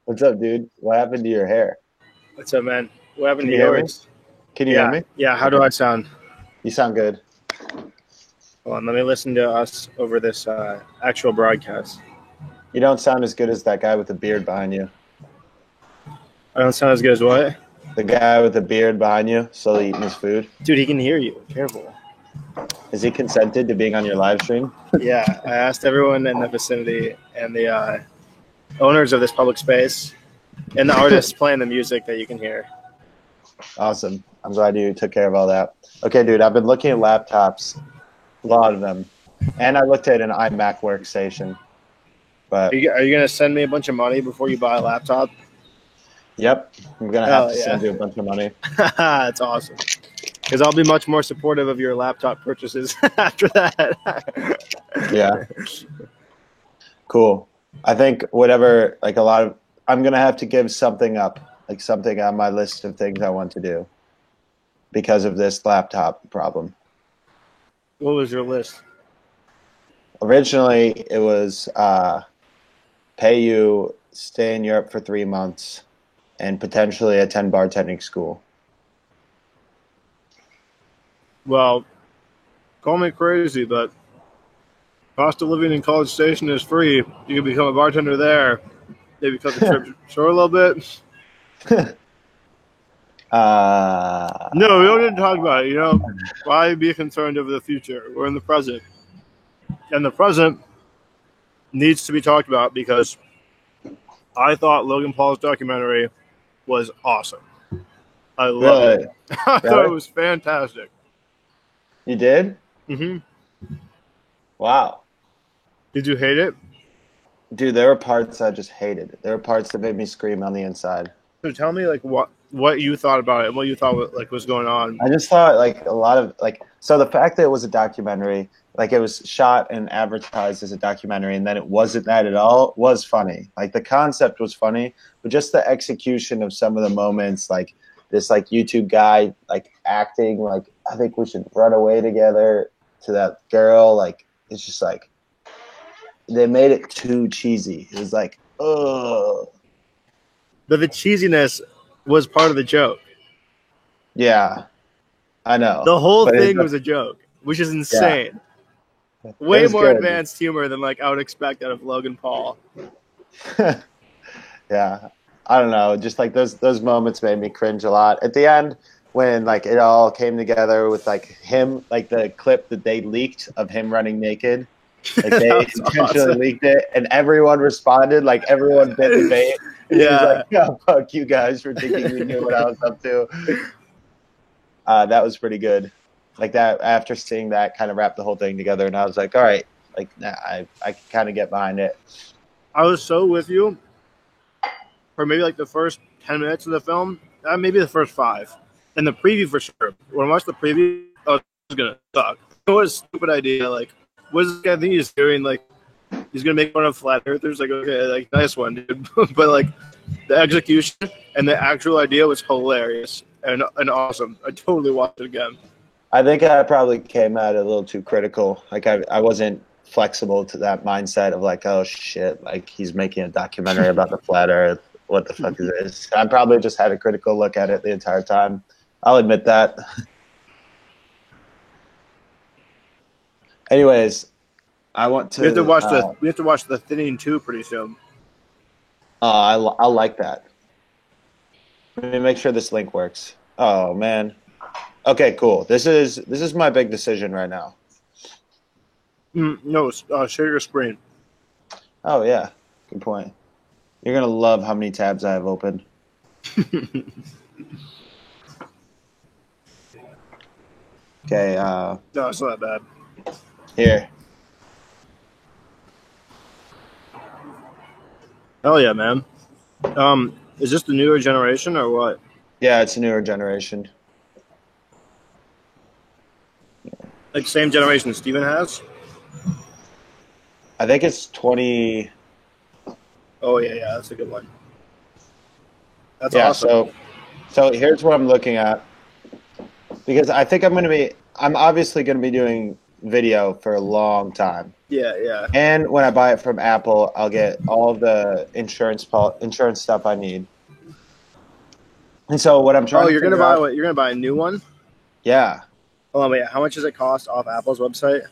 What's up, dude? What happened to your hair? What's up, man? What happened Can to you hear me? yours? Can you hear Yeah, me? yeah. How Okay. do I sound? You sound good. Hold on, let me listen to us over this actual broadcast. You don't sound as good as that guy with the beard behind you. I don't sound as good as what? The guy with the beard behind you, slowly eating his food. Dude, he can hear you. Careful. Is he consented to being on your live stream? Yeah, I asked everyone in the vicinity and the owners of this public space and the artists playing the music that you can hear. Awesome. I'm glad you took care of all that. Okay, dude, I've been looking at laptops, a lot of them. And I looked at an iMac workstation. But Are you gonna send me a bunch of money before you buy a laptop? yep, I'm going to have to yeah. send you a bunch of money. That's awesome. Because I'll be much more supportive of your laptop purchases after that. Yeah. Cool. I think whatever, like I'm going to have to give something up, like something on my list of things I want to do because of this laptop problem. What was your list? Originally, it was pay you, stay in Europe for 3 months, and potentially attend bartending school. Well, call me crazy, but cost of living in College Station is free. You can become a bartender there. Maybe cut the trip short a little bit. No, we don't need to talk about it. You know, why be concerned over the future? We're in the present. And the present needs to be talked about because I thought Logan Paul's documentary was awesome. I loved it. I thought it was fantastic. You did? Mm-hmm. Wow. Did you hate it? Dude, there were parts I just hated. There were parts that made me scream on the inside. So tell me, like, what you thought about it and what you thought like was going on. I just thought like a lot of so the fact that it was a documentary, like it was shot and advertised as a documentary and then it wasn't that at all was funny. Like the concept was funny, but just the execution of some of the moments, like this like YouTube guy like acting like I think we should run away together to that girl, like it's just like they made it too cheesy. It was like, oh. But the cheesiness was part of the joke. Yeah, I know. The whole thing was a joke, which is insane. Yeah. Way more advanced humor than like I would expect out of Logan Paul. Yeah, I don't know. Just like those moments made me cringe a lot. At the end, when like it all came together with like him, like the clip that they leaked of him running naked. Like they intentionally leaked it, and everyone responded. Like everyone bit the bait. Yeah, like, oh, fuck you guys for thinking we knew what I was up to. That was pretty good. Like that after seeing that, kind of wrapped the whole thing together, and I was like, all right, like nah, I can kind of get behind it. I was so with you for maybe like the first 10 minutes of the film, maybe the first 5, and the preview for sure. When I watched the preview, oh, it was gonna suck. It was a stupid idea. Like, what is this guy think he's doing? Like, he's gonna make fun of flat earthers. Like, okay, like nice one, dude. But like, the execution and the actual idea was hilarious and awesome. I totally watched it again. I think I probably came at it a little too critical. Like I wasn't flexible to that mindset of like, oh shit, like he's making a documentary about the flat earth. What the fuck is this? I probably just had a critical look at it the entire time. I'll admit that. Anyways, I want to. We have to watch the Thinning 2 pretty soon. I'll like that. Let me make sure this link works. Oh man. Okay, cool. This is my big decision right now. No, share your screen. Oh yeah, good point. You're gonna love how many tabs I have open. Okay. No, it's not that bad. Here. Hell yeah, man. Is this the newer generation or what? Yeah, it's a newer generation. Like same generation Steven has? I think it's 20. Oh yeah, that's a good one. That's awesome. So here's what I'm looking at. Because I think I'm obviously gonna be doing video for a long time. Yeah, yeah. And when I buy it from Apple, I'll get all the insurance stuff I need. And so what I'm trying Oh, to you're gonna figure buy out, what? You're gonna buy a new one? yeah. Oh, wait. How much does it cost off Apple's website?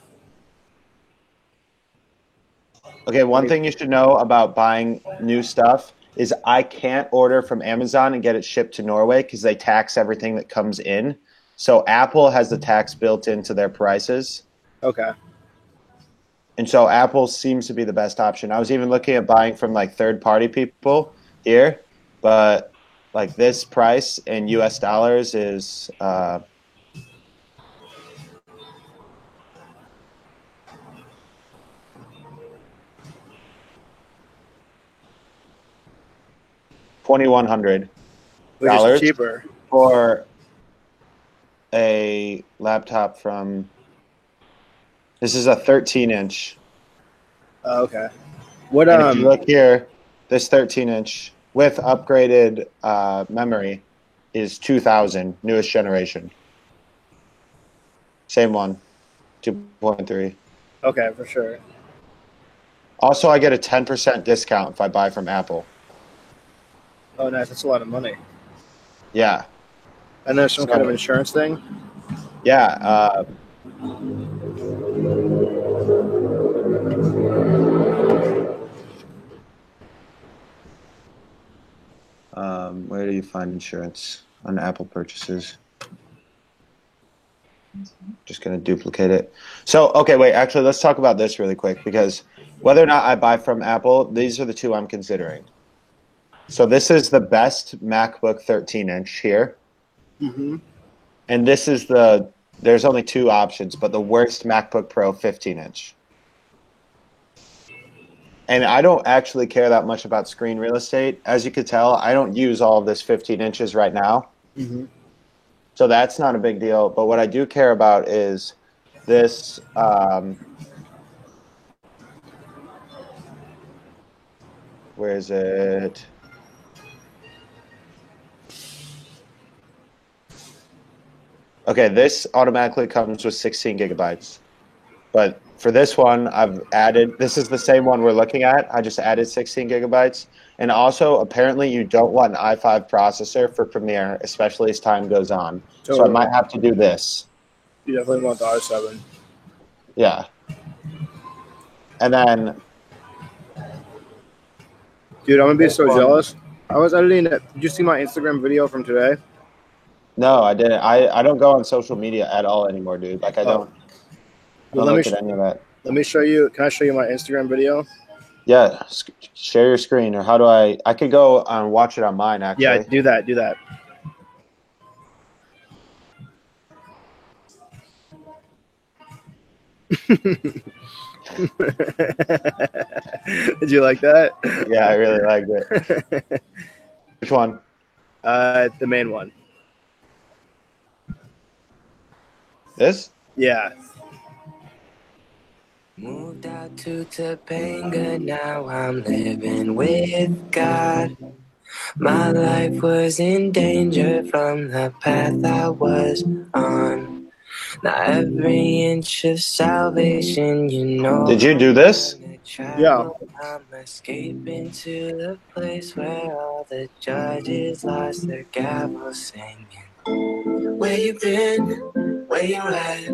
Okay, one thing you should know about buying new stuff is I can't order from Amazon and get it shipped to Norway because they tax everything that comes in. So Apple has the tax built into their prices. Okay. And so Apple seems to be the best option. I was even looking at buying from like third-party people here, but like this price in US dollars is $2,100 Which is cheaper. for a laptop from. This is a 13-inch. Oh, okay. What And if you look here, this 13-inch with upgraded memory is 2000, newest generation. Same one, 2.3. Okay, for sure. Also, I get a 10% discount if I buy from Apple. Oh, nice. That's a lot of money. Yeah. And there's some kind of insurance thing? Yeah. Where do you find insurance on Apple purchases? Just going to duplicate it. So, okay, wait. Actually, let's talk about this really quick because whether or not I buy from Apple, these are the two I'm considering. So this is the best MacBook 13-inch here. Mm-hmm. And this is there's only two options, but the worst MacBook Pro 15-inch. And I don't actually care that much about screen real estate. As you could tell, I don't use all of this 15 inches right now. Mm-hmm. So that's not a big deal. But what I do care about is this. Where is it? Okay, this automatically comes with 16 gigabytes. But for this one, I've added, this is the same one we're looking at. I just added 16 gigabytes. And also, apparently, you don't want an i5 processor for Premiere, especially as time goes on. Totally. So I might have to do this. You definitely want the i7. Yeah. And then... Dude, I'm going to be so jealous. I was editing it. Did you see my Instagram video from today? No, I didn't. I don't go on social media at all anymore, dude. Like, I don't look at any of that. Let me show you. Can I show you my Instagram video? Yeah. Share your screen. Or how do I could go and watch it on mine, actually. Yeah, do that. Do that. Did you like that? Yeah, I really liked it. Which one? The main one. This? Yeah. Moved out to Topanga, now I'm living with God. My life was in danger from the path I was on. Now every inch of salvation, you know. Did you do this? Yeah. I'm escaping to the place where all the judges lost their gavel singing. Where you been? Where you at?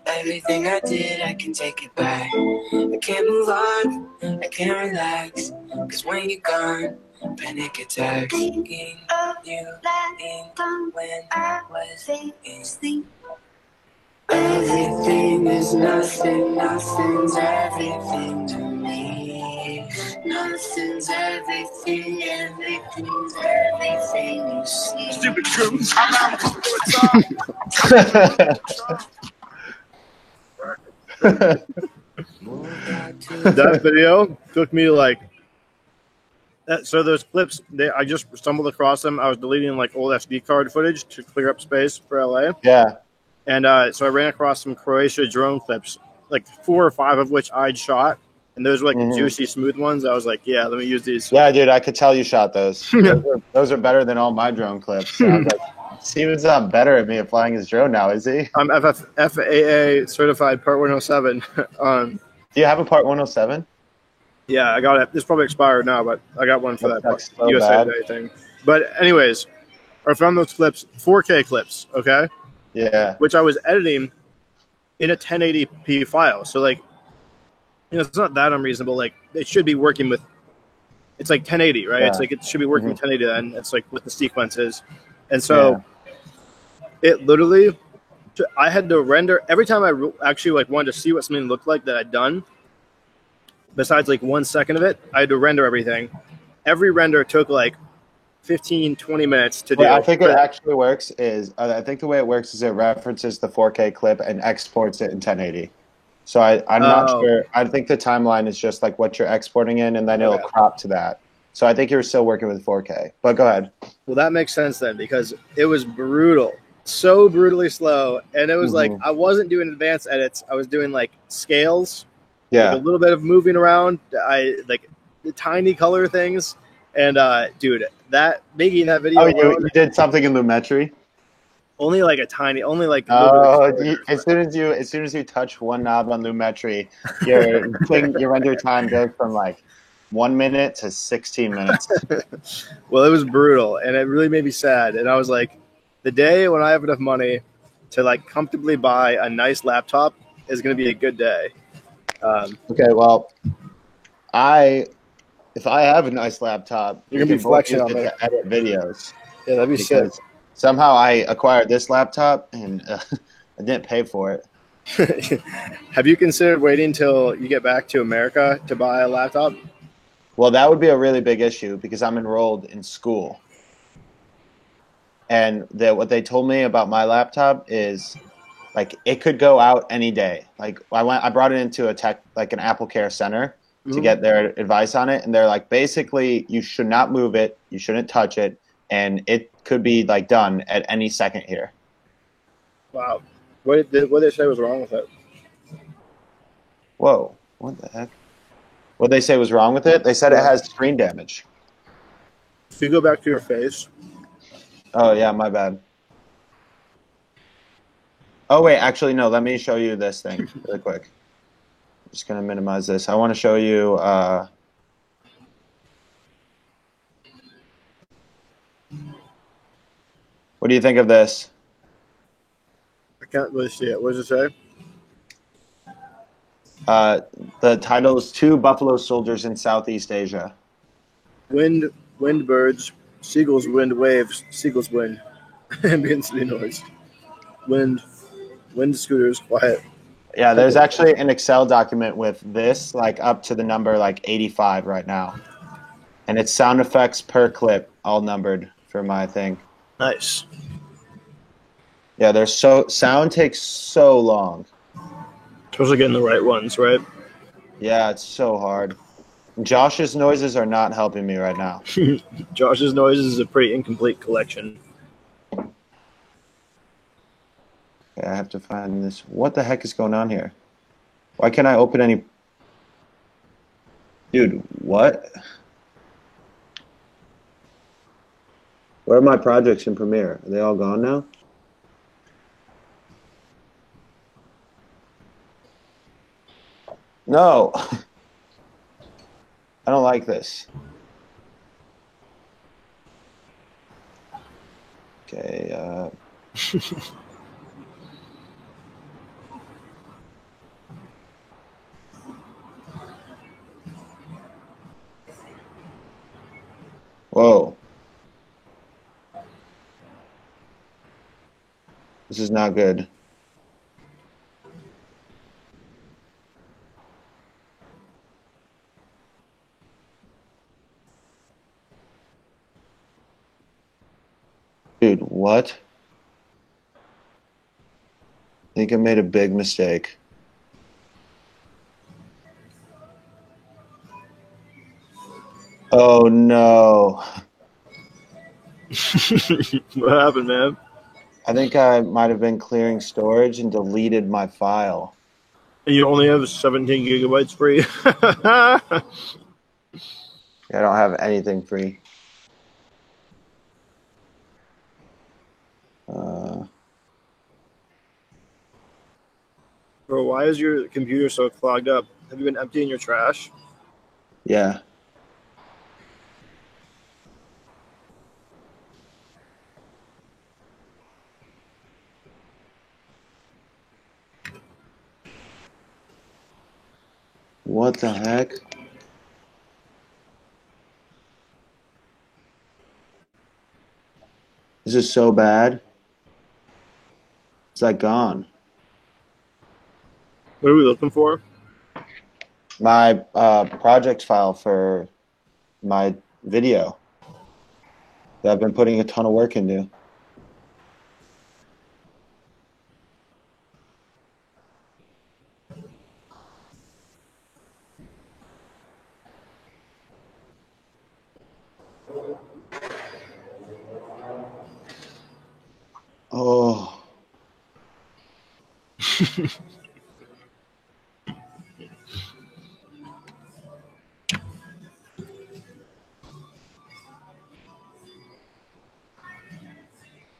Everything I did, I can take it back. I can't move on, I can't relax. Cause when you're gone, panic attacks. Thinking of you in when I was in sleep. Everything is nothing, nothing's everything to me. Nothing's everything, everything's everything you see. Stupid truth, I'm out That video took me like. So those clips, I just stumbled across them. I was deleting like old SD card footage to clear up space for LA. Yeah. And so I ran across some Croatia drone clips, like 4 or 5 of which I'd shot. And those were like the juicy, smooth ones. I was like, yeah, let me use these. Yeah, dude, I could tell you shot those. Those are better than all my drone clips. So I was like, Steven's not better at me at flying his drone now, is he? I'm FAA certified Part 107. Do you have a Part 107? Yeah, I got it. It's probably expired now, but I got one for that That's so USA bad. Today thing. But anyways, I found those clips, 4K clips, okay? Yeah. Which I was editing in a 1080p file. So, like, it's not that unreasonable. Like, it should be working with, it's like 1080, right? Yeah. It's like it should be working with 1080 then. It's like with the sequences. And so it literally, I had to render, every time I actually like wanted to see what something looked like that I'd done, besides like 1 second of it, I had to render everything. Every render took like 15, 20 minutes to do. I think it actually works is, I think the way it works is it references the 4K clip and exports it in 1080. So I'm not sure. I think the timeline is just like what you're exporting in, and then it'll crop to that. So I think you're still working with 4K. But go ahead. Well, that makes sense then, because it was brutal. So brutally slow. And it was like, I wasn't doing advanced edits. I was doing like scales. Yeah. Like a little bit of moving around. I like the tiny color things. And dude, that making that video. Oh, you did something in Lumetri? Only like a tiny, only like. As soon as you touch one knob on Lumetri, your render time goes from like 1 minute to 16 minutes. Well, it was brutal, and it really made me sad. And I was like, the day when I have enough money to like comfortably buy a nice laptop is going to be a good day. Okay, well, if I have a nice laptop, you're gonna be flexing on it to edit videos. Yeah, that'd be sick. Somehow I acquired this laptop and I didn't pay for it. Have you considered waiting till you get back to America to buy a laptop? Well, that would be a really big issue because I'm enrolled in school. And what they told me about my laptop is like it could go out any day. Like I brought it into an Apple Care Center to get their advice on it, and they're like, basically, you should not move it, you shouldn't touch it, and it could be like done at any second here. Wow, what did they say was wrong with it? Whoa, what the heck? What did they say was wrong with it? They said it has screen damage. If you go back to your face. Oh yeah, my bad. Oh wait, actually no. Let me show you this thing really quick. I'm just gonna minimize this. I want to show you. What do you think of this? I can't really see it. What does it say? The title is Two Buffalo Soldiers in Southeast Asia. Wind birds, seagulls, wind waves, seagulls wind, ambient city noise, wind scooters, quiet. Yeah, there's actually an Excel document with this, like up to the number like 85 right now, and it's sound effects per clip, all numbered for my thing. Nice. Yeah, sound takes so long. Especially getting the right ones, right? Yeah, it's so hard. Josh's noises are not helping me right now. Josh's noises is a pretty incomplete collection. Okay, I have to find this. What the heck is going on here? Why can't I open any... Dude, what? Where are my projects in Premiere? Are they all gone now? No. I don't like this. Okay, Whoa. This is not good. Dude, what? I think I made a big mistake. Oh no. What happened, man? I think I might have been clearing storage and deleted my file. And you only have 17 gigabytes free? I don't have anything free. Bro, why is your computer so clogged up? Have you been emptying your trash? Yeah. What the heck? This is so bad. It's like gone. What are we looking for? My project file for my video that I've been putting a ton of work into. Oh.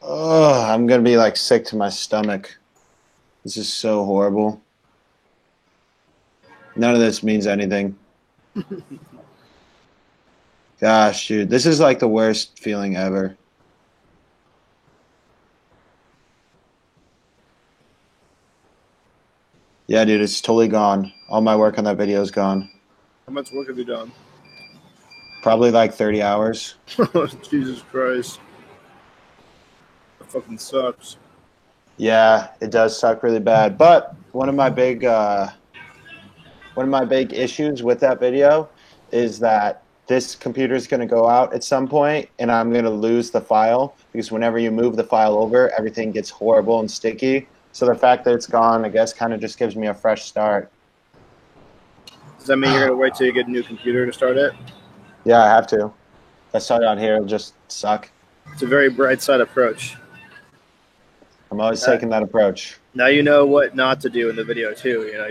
Oh, I'm gonna be like sick to my stomach. This is so horrible. None of this means anything. Gosh, dude, this is like the worst feeling ever. Yeah, dude, it's totally gone. All my work on that video is gone. How much work have you done? Probably like 30 hours. Jesus Christ. That fucking sucks. Yeah, it does suck really bad. But one of my big issues with that video is that this computer is going to go out at some point, and I'm going to lose the file because whenever you move the file over, everything gets horrible and sticky. So the fact that it's gone, I guess, kind of just gives me a fresh start. Does that mean you're going to wait till you get a new computer to start it? Yeah, I have to. If I start on here, it'll just suck. It's a very bright side approach. I'm always taking that approach. Now you know what not to do in the video too. You know,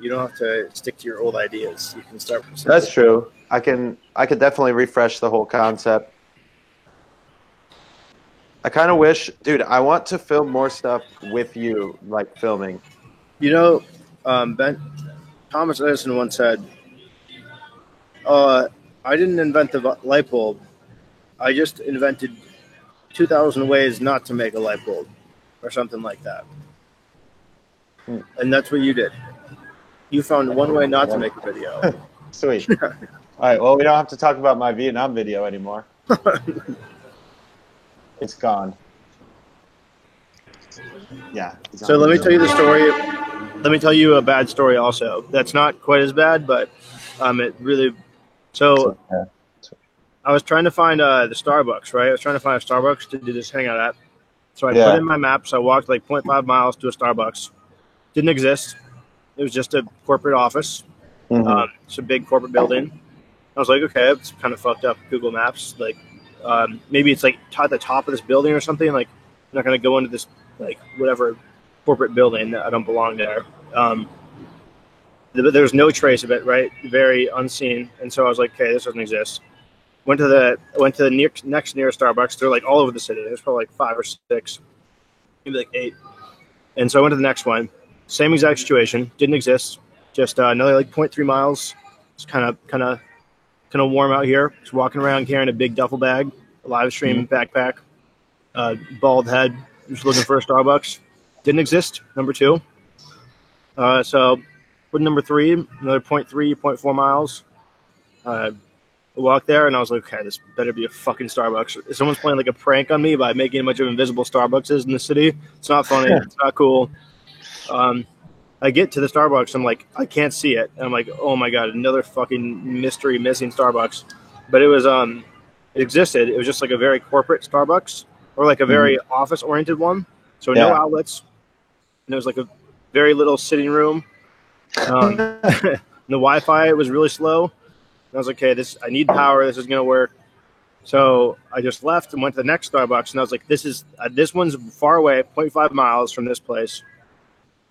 you don't have to stick to your old ideas. You can start from something. That's true. I could definitely refresh the whole concept. I kind of wish, dude, I want to film more stuff with you, like filming. You know, Thomas Edison once said, I didn't invent the light bulb. I just invented 2,000 ways not to make a light bulb, or something like that. And that's what you did. You found one way not to make a video. Sweet. All right, well, we don't have to talk about my Vietnam video anymore. It's gone. Yeah. So let me tell you the story. Let me tell you a bad story also. That's not quite as bad, but it really. So I was trying to find the Starbucks, right? I was trying to find a Starbucks to do this hangout at. So I put in my maps. I walked like 0.5 miles to a Starbucks. Didn't exist. It was just a corporate office. Mm-hmm. It's a big corporate building. I was like, okay, it's kind of fucked up Google Maps. Like, maybe it's like at the top of this building or something. Like, I'm not going to go into this, like, whatever corporate building. I don't belong there. There's no trace of it, right? Very unseen. And so I was like, okay, this doesn't exist. Went to the next nearest Starbucks. They're like all over the city. There's probably like 5 or 6, maybe like 8. And so I went to the next one. Same exact situation. Didn't exist. Just another like 0.3 miles. It's kind of warm out here. Just walking around carrying a big duffel bag, a live stream backpack, bald head. Just looking for a Starbucks. Didn't exist. Number 2. So with number 3, another 0.4 miles. I walked there and I was like, okay, this better be a fucking Starbucks. Someone's playing like a prank on me by making a bunch of invisible Starbucks in the city. It's not funny. It's not cool. I get to the Starbucks. I'm like, I can't see it. And I'm like, oh my God, another fucking mystery missing Starbucks. But it was, it existed. It was just like a very corporate Starbucks or like a very office oriented one. So no outlets. And there was like a very little sitting room. The Wi-Fi was really slow. And I was like, okay, I need power. This is going to work. So I just left and went to the next Starbucks. And I was like, this one's far away, 0.5 miles from this place.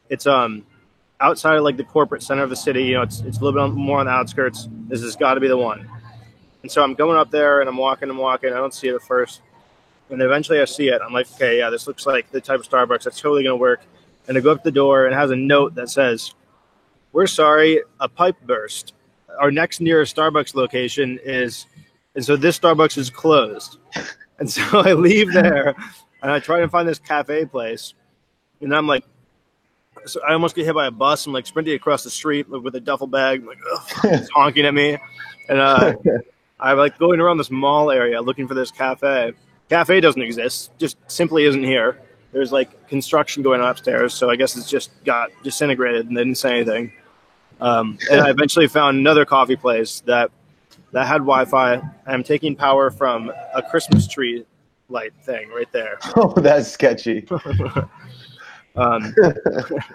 It's outside of like the corporate center of the city. You know, it's a little bit more on the outskirts. This has got to be the one. And so I'm going up there and I'm walking. I don't see it at first. And eventually I see it. I'm like, okay, yeah, this looks like the type of Starbucks that's totally going to work. And I go up to the door and it has a note that says, "We're sorry, a pipe burst. Our next nearest Starbucks location is," and so this Starbucks is closed. And so I leave there and I try to find this cafe place. And I'm like, so I almost get hit by a bus. I'm like sprinting across the street with a duffel bag, like, it's honking at me. And I'm like going around this mall area looking for this cafe. Cafe doesn't exist, just simply isn't here. There's like construction going on upstairs, so I guess it's just got disintegrated and they didn't say anything. And I eventually found another coffee place that had Wi-Fi. I'm taking power from a Christmas tree light thing right there. Oh, that's sketchy.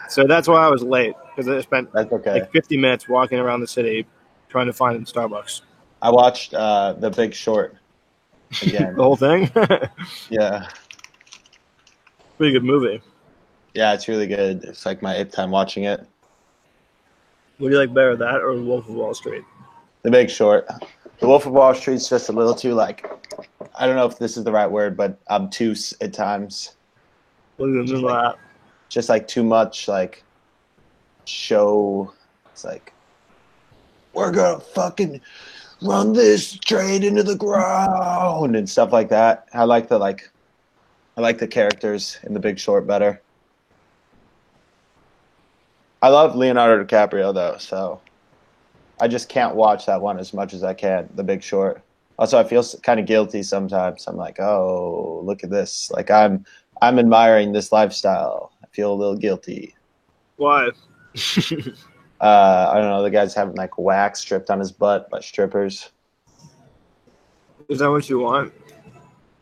So that's why I was late, because I spent That's okay. like 50 minutes walking around the city trying to find Starbucks. I watched The Big Short again. The whole thing? Yeah. Pretty good movie. Yeah, it's really good. It's like my 8th time watching it. What do you like better, that or Wolf of Wall Street? The Big Short. The Wolf of Wall Street's just a little too, like, I don't know if this is the right word, but obtuse at times. What do you mean by that? Just like too much, like, show. It's like, we're gonna fucking run this trade into the ground and stuff like that. I like the characters in The Big Short better. I love Leonardo DiCaprio though, so I just can't watch that one as much as I can, The Big Short. Also, I feel kind of guilty sometimes. I'm like, oh, look at this. Like I'm admiring this lifestyle. I feel a little guilty. Why? I don't know. The guy's having like wax stripped on his butt by strippers. Is that what you want?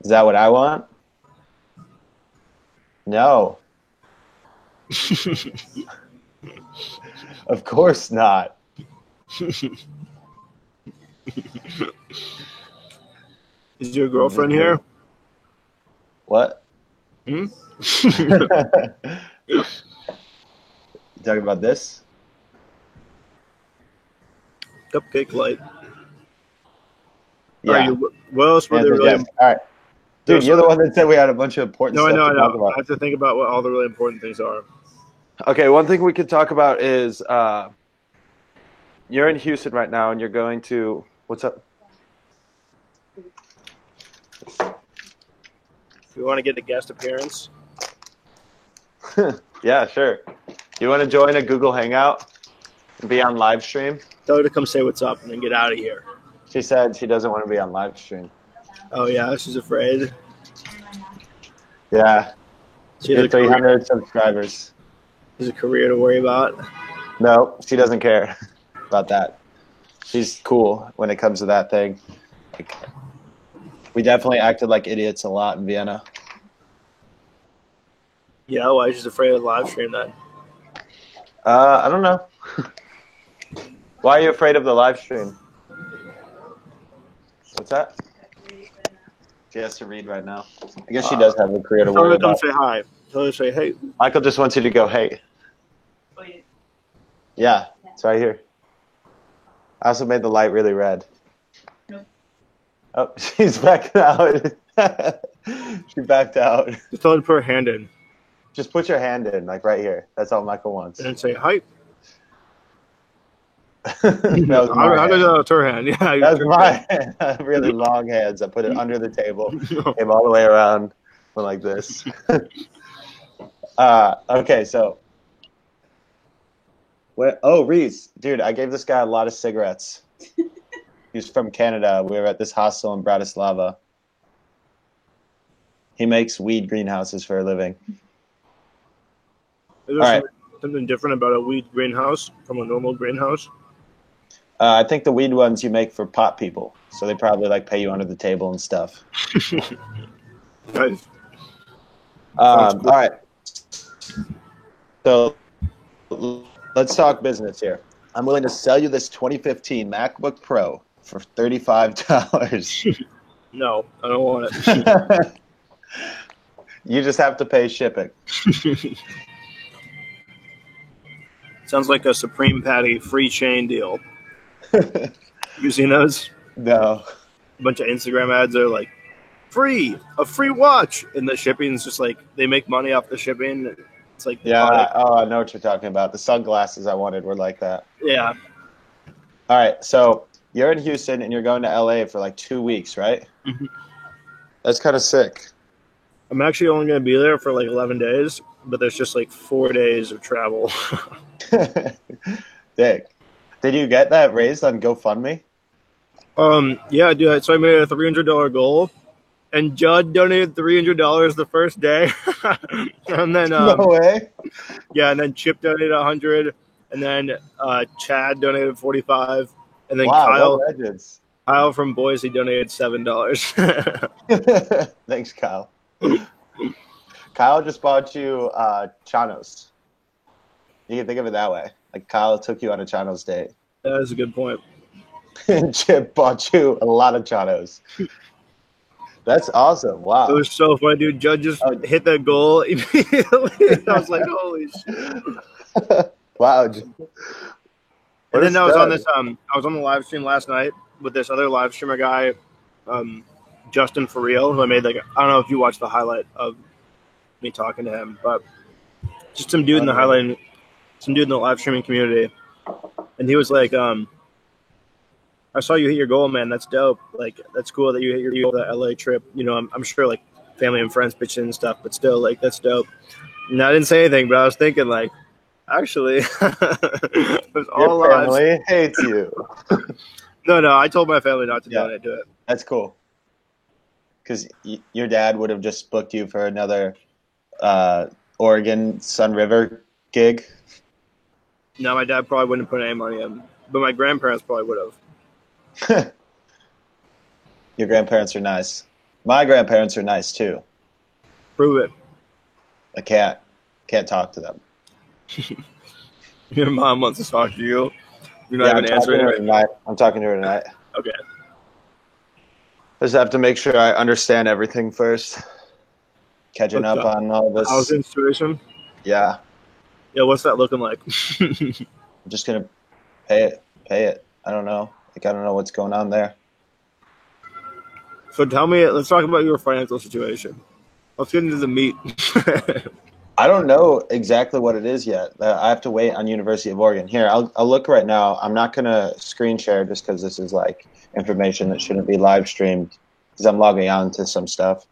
Is that what I want? No. Of course not. Is your girlfriend here? What? Hmm? You talking about this? Cupcake light. Yeah. All right, what else were there really? Yes. All right. Dude, you're the one that said we had a bunch of important No, I stuff know, to I talk know. I about. have to think about what all the really important things are. Okay, one thing we could talk about is you're in Houston right now and you're going to – what's up? If you want to get a guest appearance. Yeah, sure. You want to join a Google Hangout and be on live stream? Tell her to come say what's up and then get out of here. She said she doesn't want to be on live stream. Oh, yeah, she's afraid. Yeah. She has You're 300 subscribers. a career to worry about. No, she doesn't care about that. She's cool when it comes to that thing. Like, we definitely acted like idiots a lot in Vienna. Yeah, why she's afraid of live stream then? I don't know. Why are you afraid of the live stream? What's that? She has to read right now. I guess she does have a career to Tell her worry to come about. say hi. Tell her to say, hey. Michael just wants you to go, hey. Yeah, it's right here. I also made the light really red. Nope. Oh, she's backing out. She backed out. Just tell her to put her hand in Just put your hand in, like right here. That's all Michael wants. and then say, hi. That was my How hand. does that her hand? Yeah, That was my hand. I have really long hands. I put it under the table, came all the way around, went like this. Okay, so. Oh, Reese. Dude, I gave this guy a lot of cigarettes. He's from Canada. We were at this hostel in Bratislava. He makes weed greenhouses for a living. Is there All right. something different about a weed greenhouse from a normal greenhouse? I think the weed ones you make for pot people. So they probably like pay you under the table and stuff. Nice. All right. So let's talk business here. I'm willing to sell you this 2015 MacBook Pro for $35. No, I don't want it. You just have to pay shipping. Sounds like a Supreme Patty free chain deal. You seen those? No. A bunch of Instagram ads are like a free watch, and the shipping's just like they make money off the shipping. It's like Yeah. product. Oh, I know what you're talking about. The sunglasses I wanted were like that. Yeah, All right. So you're in Houston and you're going to LA for like 2 weeks, right? Mhm. That's kind of sick. I'm actually only going to be there for like 11 days, but there's just like 4 days of travel. Dick. Did you get that raised on GoFundMe? Yeah, dude. So I made a $300 goal, and Judd donated $300 the first day, and then No way. yeah, and then Chip donated 100, and then Chad donated 45, and then Wow, what legends. Kyle from Boise donated $7. Thanks, Kyle. Kyle just bought you Chanos. You can think of it that way. Like Kyle took you on a Chanos date. That is a good point. And Chip bought you a lot of Chanos. That's awesome. Wow. It was so funny, dude. Judd just hit that goal immediately. I was like, holy shit. Wow. And then I was on this I was on the live stream last night with this other live streamer guy, Justin For Real, who I made like I don't know if you watched the highlight of me talking to him, but just some dude in the highlight, some dude in the live streaming community. And he was like, I saw you hit your goal, man. That's dope. Like, that's cool that you hit your goal, that LA trip. You know, I'm sure like family and friends pitched in and stuff, but still, like, that's dope. And I didn't say anything, but I was thinking, like, actually, it was all your family hates you. No, I told my family not to donate to it. That's cool. Because your dad would have just booked you for another Oregon Sun River gig. No, my dad probably wouldn't put any money in, but my grandparents probably would have. Your grandparents are nice. My grandparents are nice too. Prove it. I can't talk to them. Your mom wants to talk to you. You're not even answering her tonight. I'm talking to her tonight. Okay. I just have to make sure I understand everything first. Catching up on all this. Housing situation? Yeah. Yeah, what's that looking like? I'm just gonna pay it. I don't know. Like, I don't know what's going on there. So tell me, let's talk about your financial situation. Let's get into the meat. I don't know exactly what it is yet. I have to wait on University of Oregon. Here, I'll look right now. I'm not going to screen share just because this is like information that shouldn't be live streamed because I'm logging on to some stuff.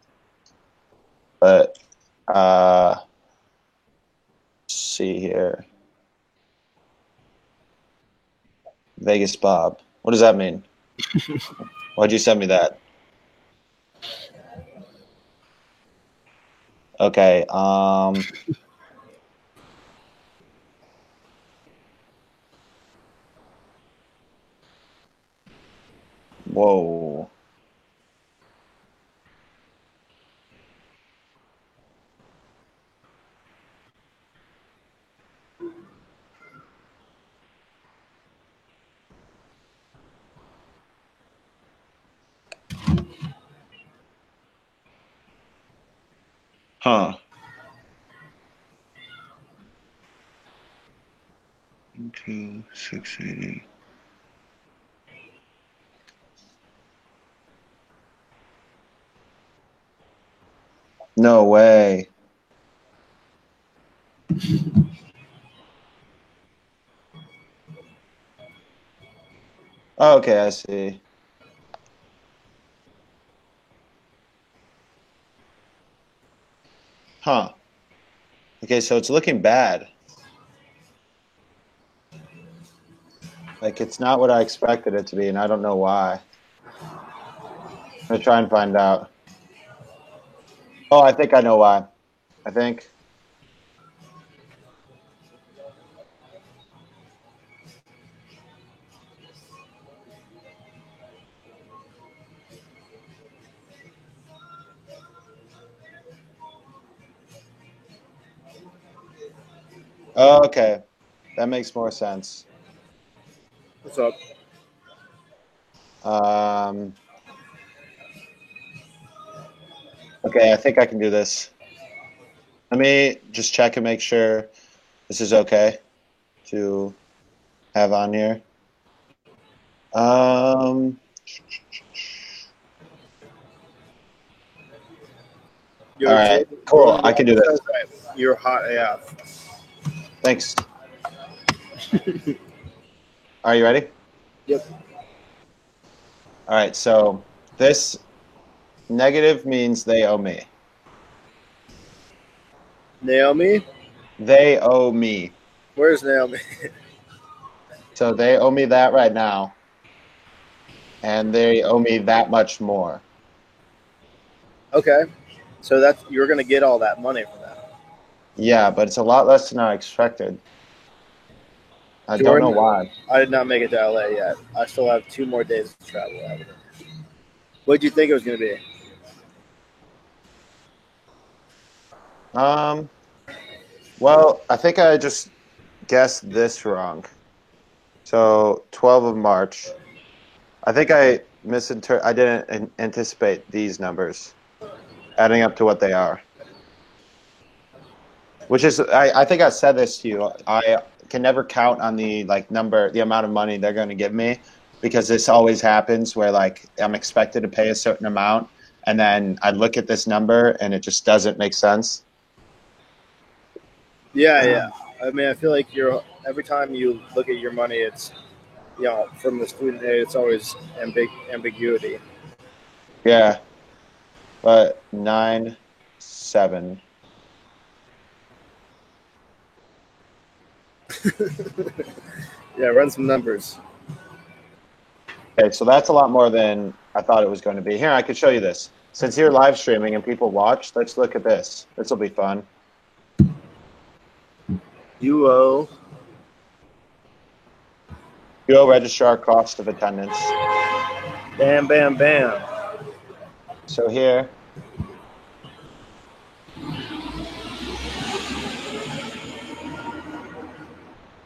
But let's see here. Vegas Bob. What does that mean? Why'd you send me that? Okay. Whoa. Huh. Into 680. No way. Okay, I see. Huh. Okay, so it's looking bad. Like, it's not what I expected it to be, and I don't know why. I'm going to try and find out. Oh, I think I know why. I think. Oh, okay. That makes more sense. What's up? Okay, I think I can do this. Let me just check and make sure this is okay to have on here. All right, cool. I can do this. You're hot AF. Thanks. Are you ready? Yep. All right, so this negative means they owe me. Naomi? They owe me. Where's Naomi? So they owe me that right now. And they owe me that much more. Okay. So you're going to get all that money for that. Yeah, but it's a lot less than I expected. I Jordan, don't know why. I did not make it to LA yet. I still have 2 more days to travel. What did you think it was going to be? Well, I think I just guessed this wrong. So 12 of March. I think I didn't anticipate these numbers adding up to what they are. Which is, I think I said this to you. I can never count on the amount of money they're going to give me, because this always happens where I'm expected to pay a certain amount, and then I look at this number and it just doesn't make sense. Yeah. I mean, I feel like every time you look at your money, it's from the student aid, it's always ambiguity. Yeah, but 9-7. Yeah, run some numbers. Okay, so that's a lot more than I thought it was going to be. Here, I could show you this. Since you're live streaming and people watch, let's look at this. This will be fun. You owe registrar cost of attendance. Bam, bam, bam. So here.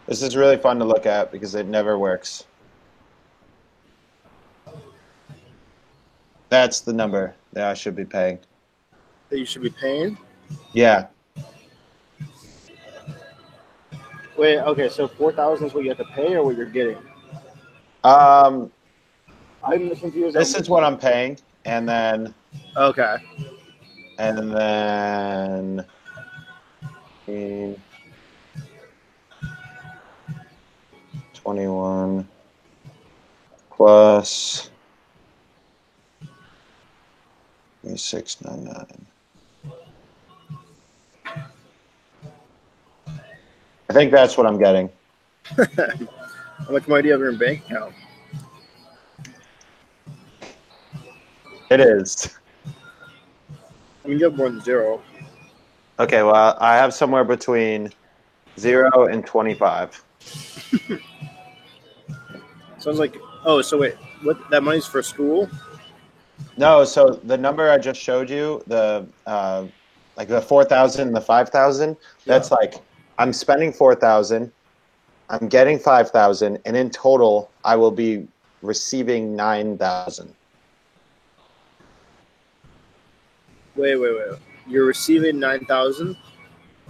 This is really fun to look at because it never works. That's the number that I should be paying. That you should be paying? Yeah. Wait, okay, so 4,000 is what you have to pay or what you're getting? I'm confused. This is what I'm paying, and then. Okay. And then. 21 plus 699. I think that's what I'm getting. How much money do you have in your bank account? It is. I mean, you have more than 0. Okay, well, I have somewhere between 0 and 25. Sounds like. Oh, so wait, what? That money's for school? No, so the number I just showed you, the 4,000 and the 5,000, that's I'm spending 4,000, I'm getting 5,000, and in total I will be receiving 9,000. Wait. You're receiving 9,000?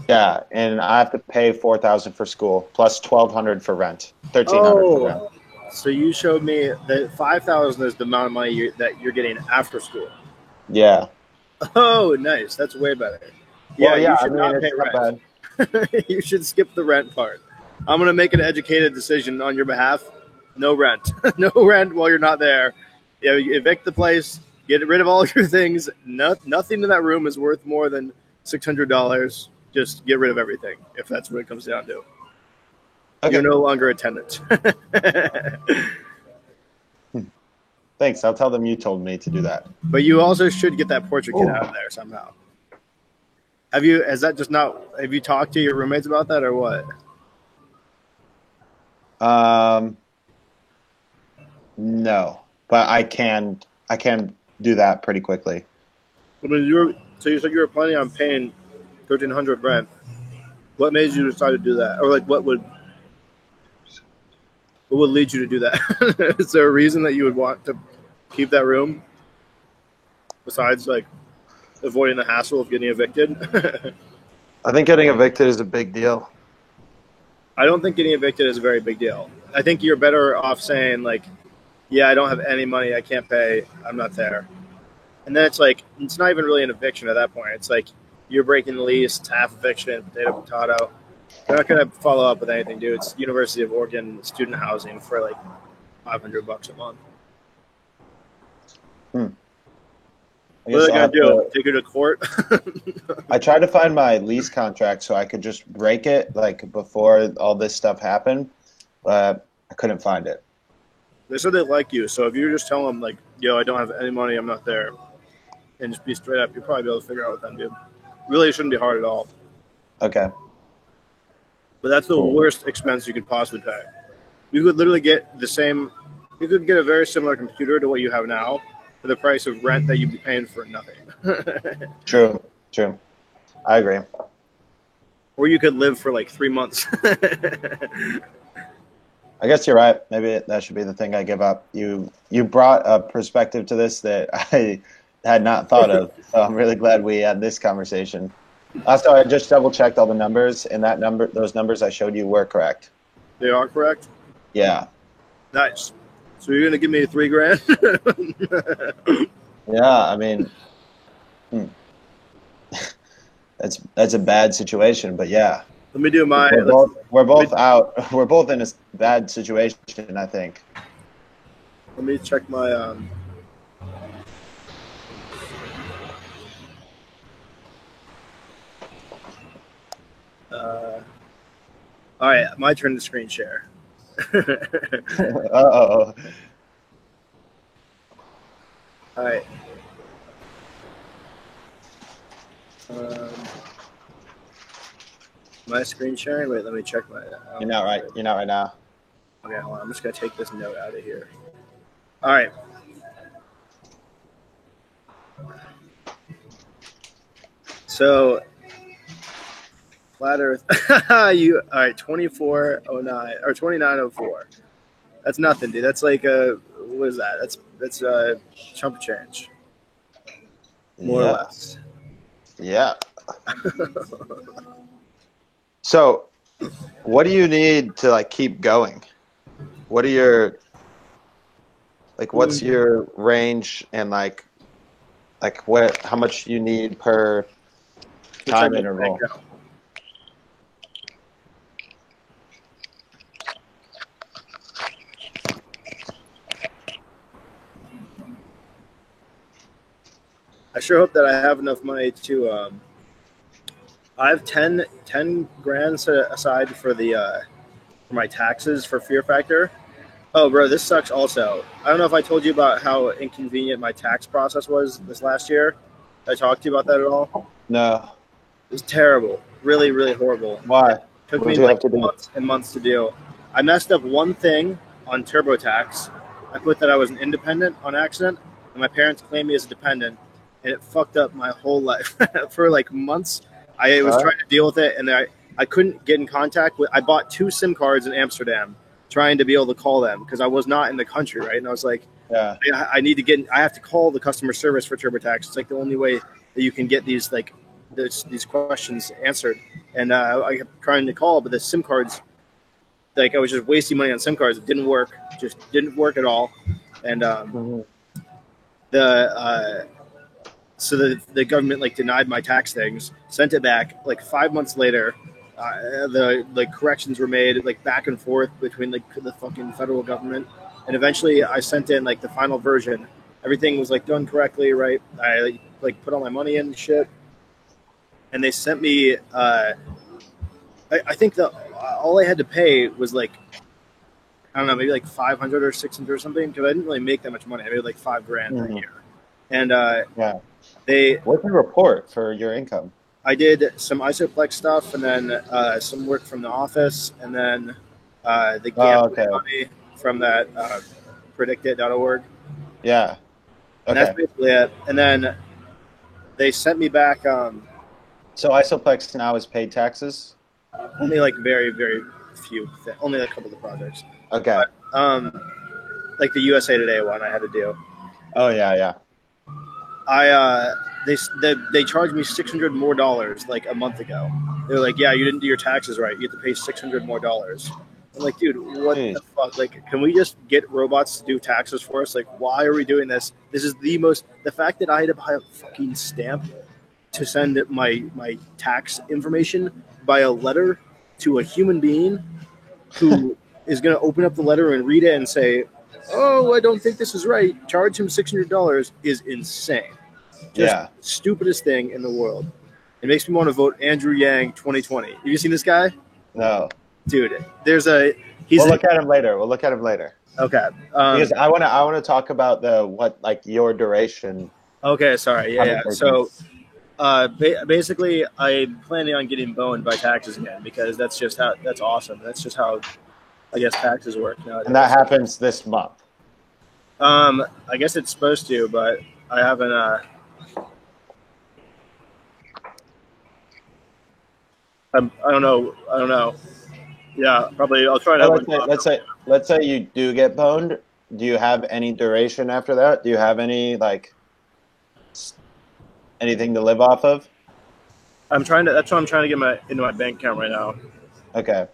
Yeah, and I have to pay 4,000 for school plus 1,200 for rent, 1,300 for rent. So you showed me that 5,000 is the amount of money that you're getting after school. Yeah. Oh, nice. That's way better. Yeah, you should not pay rent. You should skip the rent part. I'm going to make an educated decision on your behalf. No rent. No rent while you're not there. Yeah, evict the place. Get rid of all your things. Nothing in that room is worth more than $600. Just get rid of everything, if that's what it comes down to. Okay. You're no longer a tenant. Thanks. I'll tell them you told me to do that. But you also should get that portrait kit out of there somehow. Have you talked to your roommates about that or what? No, but I can do that pretty quickly. So you said you were planning on paying $1,300 rent. What made you decide to do that? Or what would lead you to do that? Is there a reason that you would want to keep that room besides avoiding the hassle of getting evicted? I think getting evicted is a big deal. I don't think getting evicted is a very big deal. I think you're better off saying yeah, I don't have any money, I can't pay, I'm not there. And then it's like it's not even really an eviction at that point. It's like you're breaking the lease, it's half eviction, potato. They're not gonna follow up with anything, dude. It's University of Oregon student housing for like $500 a month. I What are guess they I'll gonna do? Take her to court? I tried to find my lease contract so I could just break it like before all this stuff happened, but I couldn't find it. They said they like you, so if you just tell them like, "Yo, I don't have any money, I'm not there," and just be straight up, you'll probably be able to figure out with them, dude. Really, shouldn't be hard at all. Okay. But that's the worst expense you could possibly pay. You could literally get the same. You could get a very similar computer to what you have now for the price of rent that you'd be paying for nothing. True. I agree. Or you could live for like 3 months. I guess you're right. Maybe that should be the thing I give up. You brought a perspective to this that I had not thought of. So I'm really glad we had this conversation. Also, I just double checked all the numbers, and those numbers I showed you were correct. They are correct? Yeah. Nice. So you're gonna give me $3,000? Yeah, I mean, that's a bad situation, but yeah. Let me do my. We're both out. We're both in a bad situation, I think. Let me check my. All right, my turn to screen share. Uh-oh. All right. My screen sharing. Wait, let me check my. You're not right. You're not right now. Okay, hold on. I'm just gonna take this note out of here. All right. So, flat Earth. You all right? 2409 or 2904. That's nothing, dude. That's like what is that? That's chump change. More or less. Yeah. So, what do you need to like keep going? What are your what's your range and like what how much you need per time interval? I sure hope that I have enough money to. I have 10 grand set aside for the for my taxes for Fear Factor. Oh, bro, this sucks. Also, I don't know if I told you about how inconvenient my tax process was this last year. Did I talk to you about that at all? No. It was terrible. Really, really horrible. Why? It took me like months and months to do. I messed up one thing on TurboTax. I put that I was an independent on accident, and my parents claimed me as a dependent, and it fucked up my whole life for like months. I was trying to deal with it, and I couldn't get in contact with. I bought 2 SIM cards in Amsterdam, trying to be able to call them because I was not in the country, right? And I was like, yeah, I need to get. I have to call the customer service for TurboTax. It's like the only way that you can get these like these questions answered. And I kept trying to call, but the SIM cards, like I was just wasting money on SIM cards. It didn't work. Just didn't work at all. And so the government like denied my tax things, sent it back. Like 5 months later, the like corrections were made like back and forth between like the fucking federal government, and eventually I sent in like the final version. Everything was like done correctly, right? I like put all my money in and shit, and they sent me. I think all I had to pay was like I don't know, maybe like 500 or 600 or something, because I didn't really make that much money. I made like $5 grand per year, and yeah. What's the report for your income? I did some Isoplex stuff, and then some work from the office, and then the gambling money from that predictit.org. Yeah. Okay. And that's basically it. And then they sent me back. So Isoplex now is paid taxes? Only like very, very few. Only a couple of the projects. Okay. But, like the USA Today one I had to do. Oh, yeah. They charged me $600 more like a month ago. They were like, yeah, you didn't do your taxes right. You have to pay $600 more. I'm like, dude, what the fuck? Like, can we just get robots to do taxes for us? Like, why are we doing this? This is the fact that I had to buy a fucking stamp to send my tax information by a letter to a human being who is going to open up the letter and read it and say, oh, I don't think this is right. Charge him $600 is insane. Just stupidest thing in the world. It makes me want to vote Andrew Yang 2020. Have you seen this guy? No. Dude, we'll look at him later. Okay. Because I want to talk about your duration. Okay, sorry. Yeah. So, basically, I'm planning on getting boned by taxes again because that's awesome. That's just how, I guess, taxes work nowadays. And that happens this month. I guess it's supposed to, but I haven't. I don't know. Yeah, probably. I'll try to. Let's say you do get boned. Do you have any duration after that? Do you have any anything to live off of? That's what I'm trying to get into my bank account right now. Okay.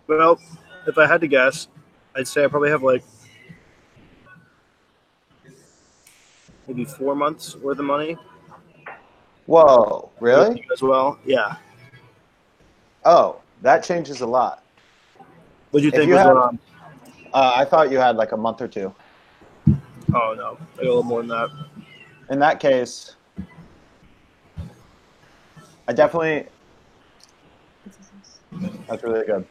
Well, if I had to guess, I'd say I probably have maybe 4 months worth of money. Whoa, really? As well, yeah. Oh, that changes a lot. What do you think was going on? I thought you had a month or two. Oh, no. I got a little more than that. In that case, that's really good.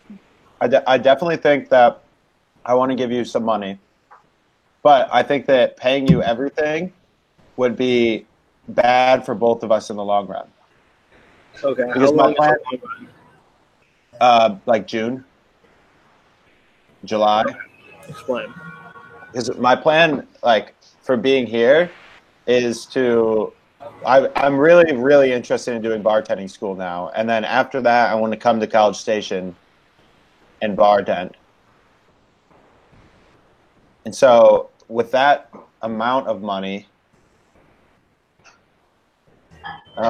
I definitely think that I want to give you some money, but I think that paying you everything would be bad for both of us in the long run. Okay. Because my plan, June, July. Explain. Because my plan, for being here, is to. I'm really, really interested in doing bartending school now, and then after that, I want to come to College Station and bartend. And so, with that amount of money, if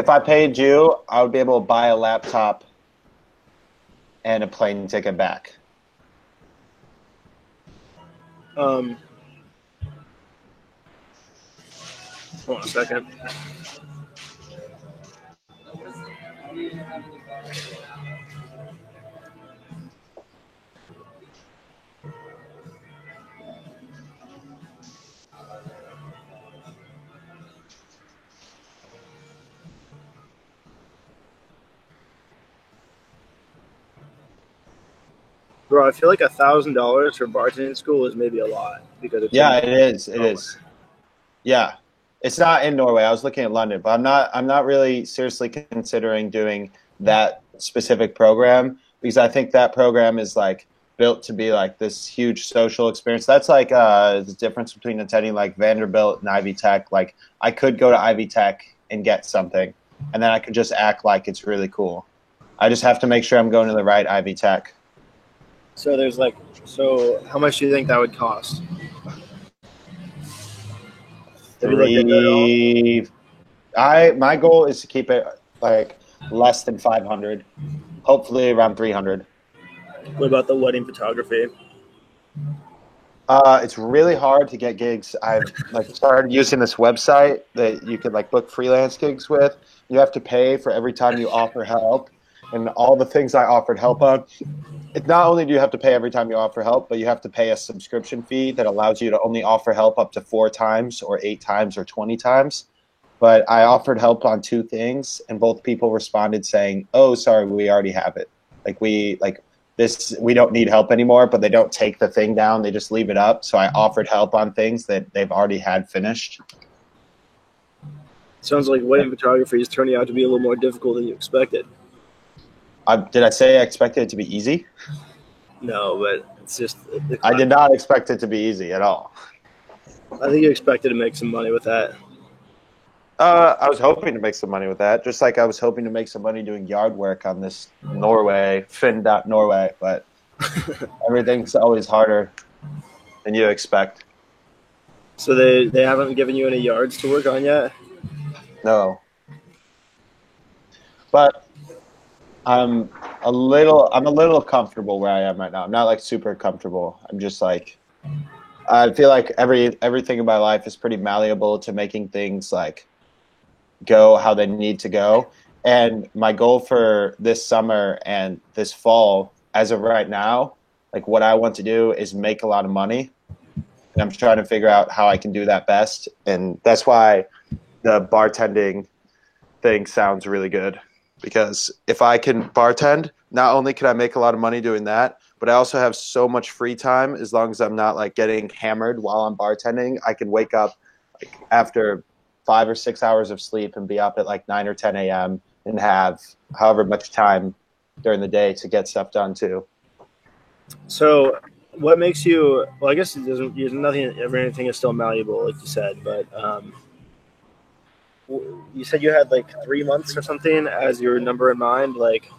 I paid you, I would be able to buy a laptop and a plane ticket back. Hold on a second. Bro, I feel like $1,000 for bartending school is maybe a lot because it is. Yeah, it's not in Norway. I was looking at London, but I'm not really seriously considering doing that specific program because I think that program is built to be this huge social experience. That's the difference between attending Vanderbilt and Ivy Tech. I could go to Ivy Tech and get something, and then I could just act like it's really cool. I just have to make sure I'm going to the right Ivy Tech. So there's so how much do you think that would cost? My goal is to keep it less than 500, hopefully around 300. What about the wedding photography? It's really hard to get gigs. I've started using this website that you could book freelance gigs with. You have to pay for every time you offer help, and all the things I offered help on. Not only do you have to pay every time you offer help, but you have to pay a subscription fee that allows you to only offer help up to 4 times or 8 times or 20 times. But I offered help on 2 things, and both people responded saying, "Oh, sorry, we already have it. We don't need help anymore." But they don't take the thing down; they just leave it up. So I offered help on things that they've already had finished. Sounds like wedding photography is turning out to be a little more difficult than you expected. Did I say I expected it to be easy? No, but it's just. I did not expect it to be easy at all. I think you expected to make some money with that. I was hoping to make some money with that, just like I was hoping to make some money doing yard work on this Finn.Norway, but everything's always harder than you expect. So they haven't given you any yards to work on yet? No. But I'm a little comfortable where I am right now. I'm not like super comfortable. I'm just like, I feel like everything in my life is pretty malleable to making things like go how they need to go. And my goal for this summer and this fall, as of right now, like what I want to do is make a lot of money. And I'm trying to figure out how I can do that best. And that's why the bartending thing sounds really good. Because if I can bartend, not only can I make a lot of money doing that, but I also have so much free time. As long as I'm not like getting hammered while I'm bartending, I can wake up like after 5 or 6 hours of sleep and be up at like 9 or 10 a.m. and have however much time during the day to get stuff done too. So what makes you, well, I guess everything is still malleable, like you said, but you said you had like 3 months or something as your number in mind. Like,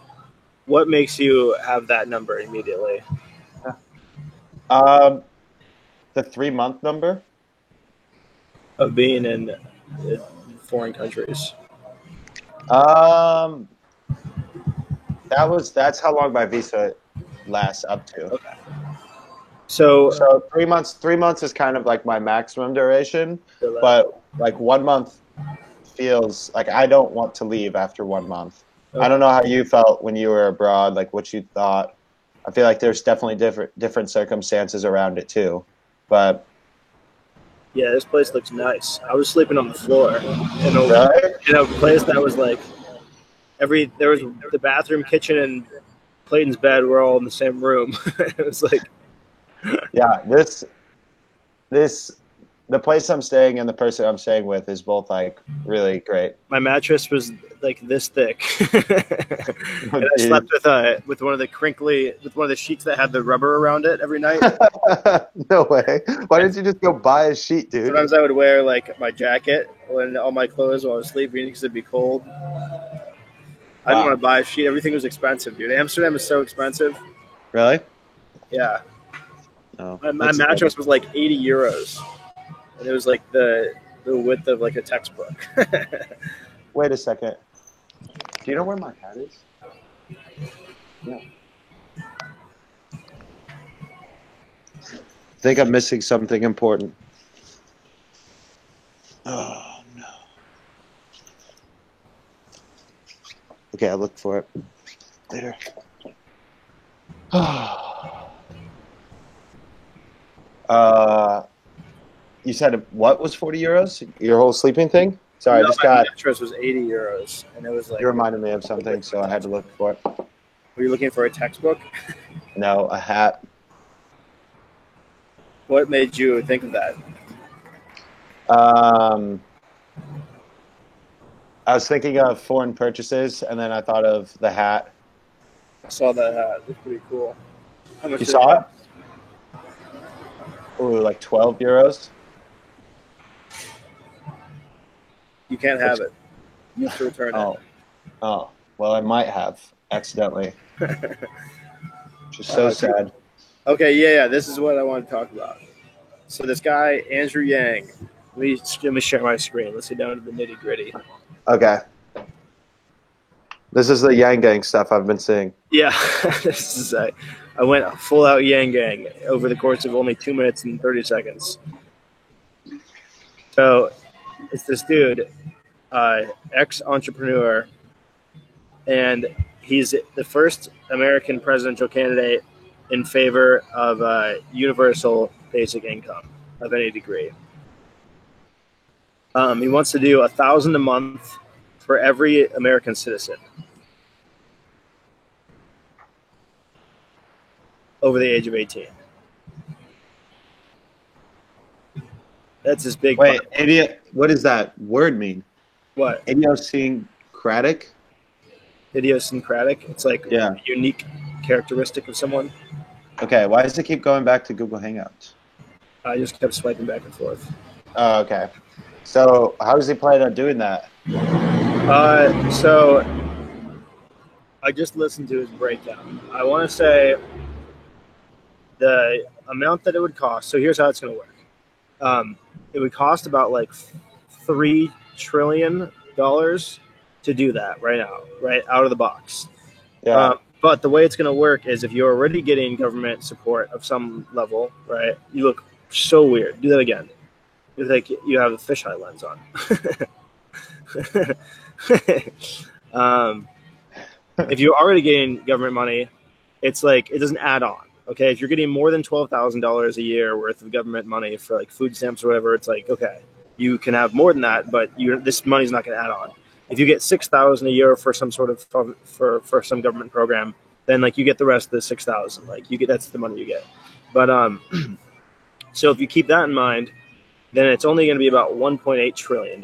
what makes you have that number immediately? The 3-month number of being in foreign countries. That's how long my visa lasts up to. Okay. So 3 months. 3 months is kind of like my maximum duration, but like 1 month feels like I don't want to leave after 1 month. Okay. I don't know how you felt when you were abroad, like what you thought. I feel like there's definitely different circumstances around it too, but yeah, this place looks nice. I was sleeping on the floor in a place that was like there was the bathroom, kitchen, and Clayton's bed were all in the same room. It was like, yeah, the place I'm staying and the person I'm staying with is both like really great. My mattress was like this thick. And I slept with one of the sheets that had the rubber around it every night. No way. Why didn't you just go buy a sheet, dude? Sometimes I would wear like my jacket and all my clothes while I was sleeping because it'd be cold. I didn't want to buy a sheet. Everything was expensive, dude. Amsterdam is so expensive. Really? Yeah. Oh, my mattress was like 80 euros. And it was like the width of like a textbook. Wait a second. Do you know where my hat is? No. I think I'm missing something important. Oh, no. Okay, I'll look for it later. You said what was 40 euros? Your whole sleeping thing? Sorry, no, I just got. My mattress was 80 euros, and it was like. You reminded me of something, so I had to look for it. Were you looking for a textbook? No, a hat. What made you think of that? I was thinking of foreign purchases, and then I thought of the hat. I saw that hat. It was pretty cool. How much you saw it? Ooh, like 12 euros. You can't have it. You have to return it. Oh, well, I might have accidentally. Just so sad. Okay, yeah. This is what I want to talk about. So this guy, Andrew Yang. Let me share my screen. Let's get down to the nitty gritty. Okay. This is the Yang Gang stuff I've been seeing. Yeah, this is. I went full out Yang Gang over the course of only 2 minutes and 30 seconds. So it's this dude, ex-entrepreneur, and he's the first American presidential candidate in favor of universal basic income of any degree. He wants to do $1,000 a month for every American citizen over the age of 18. That's his big. Wait, idiot! What does that word mean? What? Idiosyncratic? Idiosyncratic. It's like Yeah. a unique characteristic of someone. Okay, why does it keep going back to Google Hangouts? I just kept swiping back and forth. Oh, okay. So how does he plan on doing that? So I just listened to his breakdown. I want to say the amount that it would cost. So here's how it's going to work. It would cost about like $3 trillion to do that right now, right out of the box. Yeah. But the way it's going to work is if you're already getting government support of some level, right? You look so weird. Do that again. You look like you have a fisheye lens on. If you're already getting government money, it's like it doesn't add on. Okay, if you're getting more than $12,000 a year worth of government money for like food stamps or whatever, it's like okay, you can have more than that, but this money's not going to add on. If you get $6,000 a year for some sort of for some government program, then like you get the rest of the $6,000. Like you get that's the money you get. But so if you keep that in mind, then it's only going to be about $1.8 trillion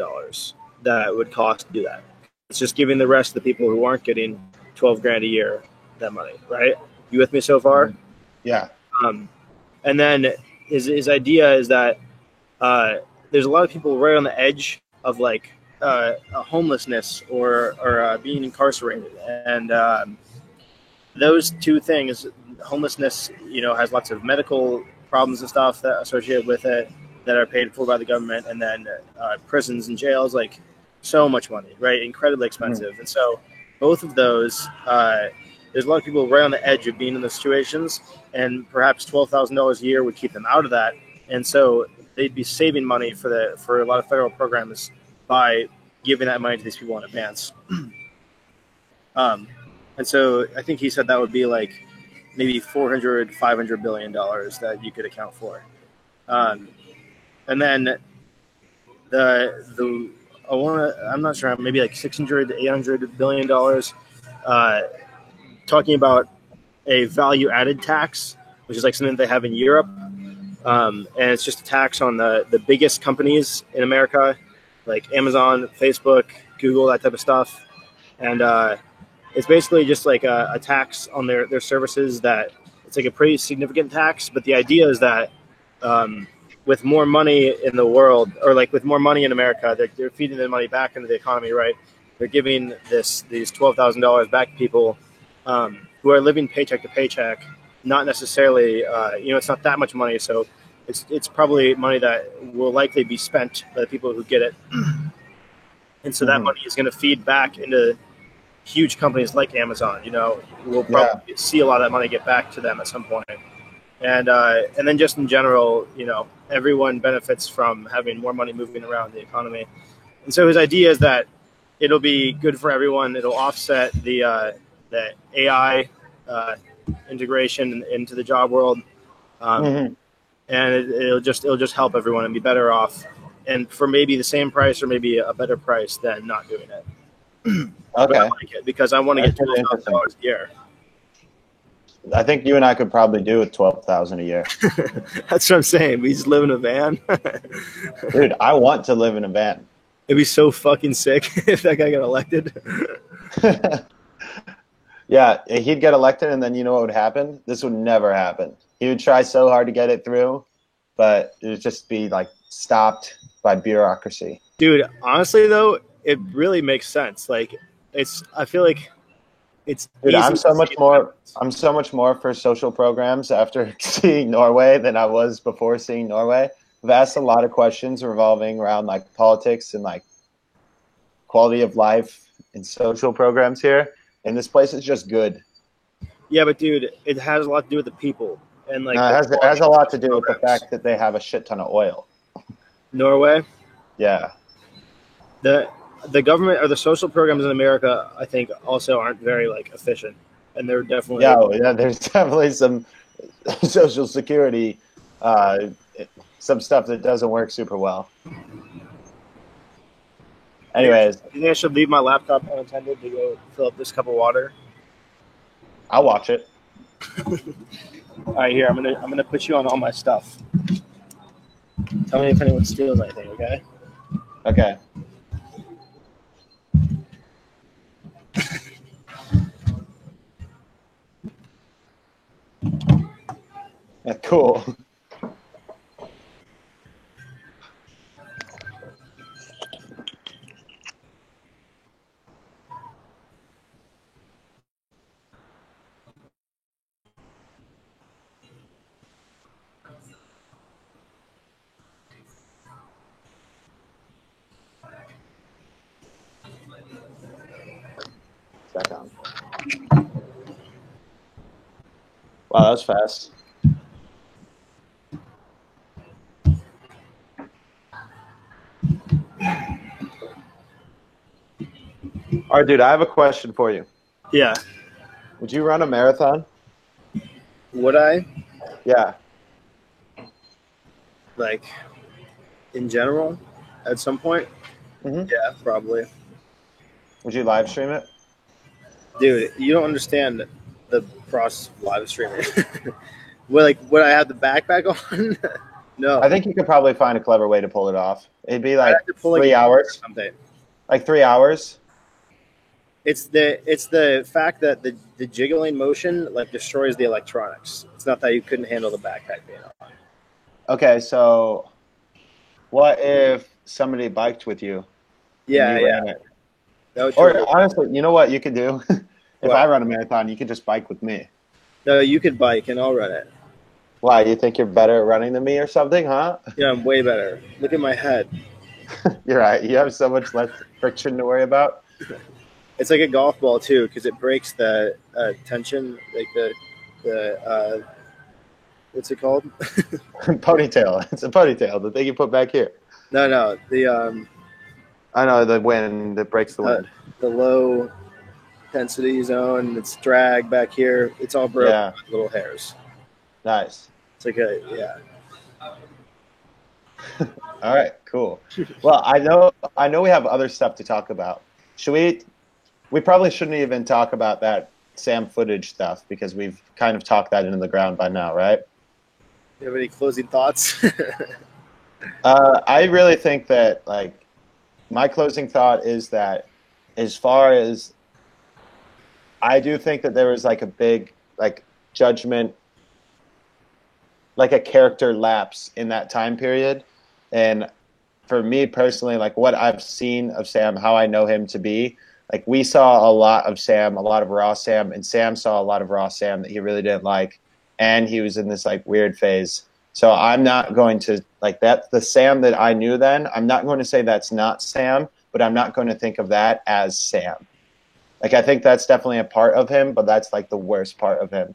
that it would cost to do that. It's just giving the rest of the people who aren't getting $12,000 a year that money, right? You with me so far? Yeah. And then his idea is that there's a lot of people right on the edge of like homelessness or being incarcerated, and those two things, homelessness, has lots of medical problems and stuff that associated with it that are paid for by the government, and then prisons and jails, like so much money, right? Incredibly expensive. And so both of those, there's a lot of people right on the edge of being in those situations, and perhaps $12,000 a year would keep them out of that. And so they'd be saving money for a lot of federal programs by giving that money to these people in advance. And so I think he said that would be like maybe $400-500 billion that you could account for. And then I'm not sure, maybe like $600-800 billion, talking about a value-added tax, which is like something they have in Europe. And it's just a tax on the biggest companies in America, like Amazon, Facebook, Google, that type of stuff. And it's basically just like a tax on their services that it's like a pretty significant tax. But the idea is that with more money in the world, or like with more money in America, they're feeding the money back into the economy, right? They're giving these $12,000 back to people who are living paycheck to paycheck. Not necessarily, it's not that much money, so it's probably money that will likely be spent by the people who get it. And so that money is going to feed back into huge companies like Amazon. We'll probably see a lot of that money get back to them at some point. And then just in general, everyone benefits from having more money moving around the economy. And so his idea is that it'll be good for everyone. It'll offset the AI integration into the job world, and it'll just help everyone and be better off, and for maybe the same price or maybe a better price than not doing it. Okay. I like it because I want to get $12,000 a year. I think you and I could probably do with $12,000 a year. That's what I'm saying. We just live in a van. Dude, I want to live in a van. It'd be so fucking sick if that guy got elected. Yeah, he'd get elected, and then you know what would happen? This would never happen. He would try so hard to get it through, but it would just be like stopped by bureaucracy. Dude, honestly though, it really makes sense. Like, I feel like it's. Dude, I'm so much more for social programs after seeing Norway than I was before seeing Norway. I've asked a lot of questions revolving around like politics and like quality of life and social programs here. And this place is just good. Yeah, but dude, it has a lot to do with the people, and like it has a lot to do with the fact that they have a shit ton of oil. Norway. Yeah. The government or the social programs in America, I think, also aren't very like efficient, and they're definitely there's definitely some social security, some stuff that doesn't work super well. Anyways, you think I should leave my laptop unattended to go fill up this cup of water? I'll watch it. All right, here I'm gonna put you on all my stuff. Tell me if anyone steals anything, okay? Okay. Yeah, cool. Back on. Wow, that was fast. All right, dude, I have a question for you. Yeah. Would you run a marathon? Would I? Yeah. Like, in general, at some point? Mm-hmm. Yeah, probably. Would you live stream it? Dude, you don't understand the process of live streaming. Would I have the backpack on? No. I think you could probably find a clever way to pull it off. It'd be I'd like have to pull 3 a hours. or something. Like 3 hours. It's the fact that the jiggling motion like destroys the electronics. It's not that you couldn't handle the backpack being on. Okay, so what if somebody biked with you? Yeah, and you yeah. ran it? That would Or true. honestly, you know what you could do? If What? I run a marathon, you could just bike with me. No, you could bike and I'll run it. Why? You think you're better at running than me or something, huh? Yeah, I'm way better. Look at my head. You're right. You have so much less friction to worry about. It's like a golf ball too, because it breaks the tension, like the what's it called? Ponytail. It's a ponytail. The thing you put back here. No, I know, the wind that breaks the wind. the low density zone. It's drag back here. It's all broken Yeah. with little hairs. Nice. It's like a yeah. All right, cool. Well, I know we have other stuff to talk about. Should we probably shouldn't even talk about that Sam footage stuff because we've kind of talked that into the ground by now, right? Do you have any closing thoughts? I really think that, like, my closing thought is that as far as I do think that there was like a big like judgment, like a character lapse in that time period. And for me personally, like what I've seen of Sam, how I know him to be, like we saw a lot of Sam, a lot of raw Sam, and Sam saw a lot of raw Sam that he really didn't like. And he was in this like weird phase. So I'm not going to like that. The Sam that I knew then, I'm not going to say that's not Sam, but I'm not going to think of that as Sam. Like, I think that's definitely a part of him, but that's like the worst part of him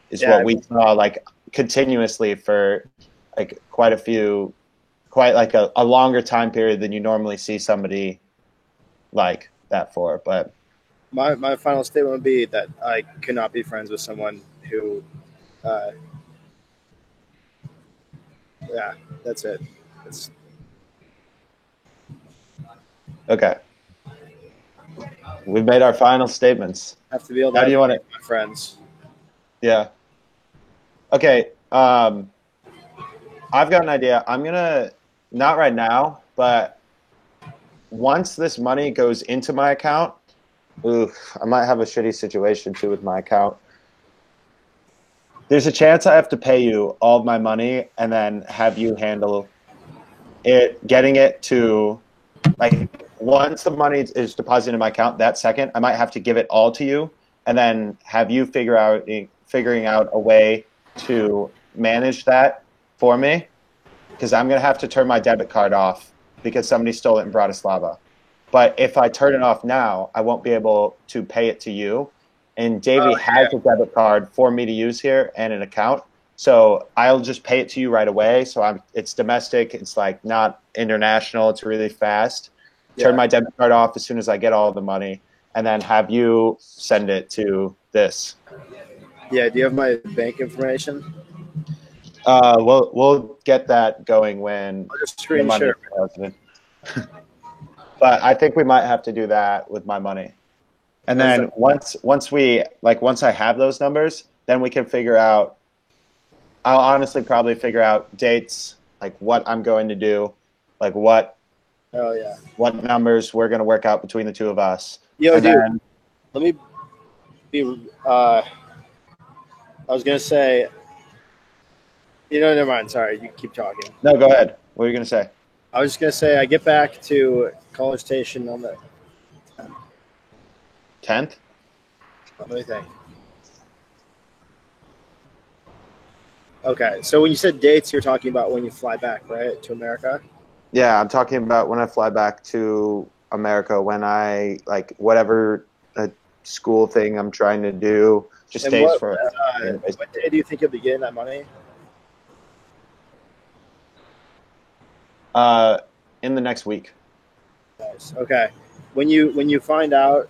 is what we saw like continuously for like quite like a longer time period than you normally see somebody like that for. But my final statement would be that I could not be friends with someone who yeah, that's it. okay. We've made our final statements. Have to be able to How do you want it? my friends. Yeah. Okay. I've got an idea. I'm gonna not right now, but once this money goes into my account, I might have a shitty situation too with my account. There's a chance I have to pay you all of my money and then have you handle it, getting it to like once the money is deposited in my account that second, I might have to give it all to you and then have you figuring out a way to manage that for me because I'm going to have to turn my debit card off because somebody stole it in Bratislava. But if I turn it off now, I won't be able to pay it to you. And Davey has a debit card for me to use here and an account. So I'll just pay it to you right away. So it's domestic. It's like not international. It's really fast. Turn my debit card off as soon as I get all the money and then have you send it to this. Yeah, do you have my bank information? We'll get that going when I'll just screen share. But I think we might have to do that with my money. And then once I have those numbers, then we can figure out. I'll honestly probably figure out dates, like what I'm going to do, like what numbers we're going to work out between the two of us. Yo, and dude, let me be. I was gonna say, Never mind. Sorry, you keep talking. No, go ahead. What are you gonna say? I was just gonna say I get back to College Station on the 10th. Let me think. Okay, so when you said dates, you're talking about when you fly back, right, to America? Yeah, I'm talking about when I fly back to America. When I like whatever school thing I'm trying to do just And stays for. what day do you think you'll be getting that money? In the next week. Nice. Okay. When you find out,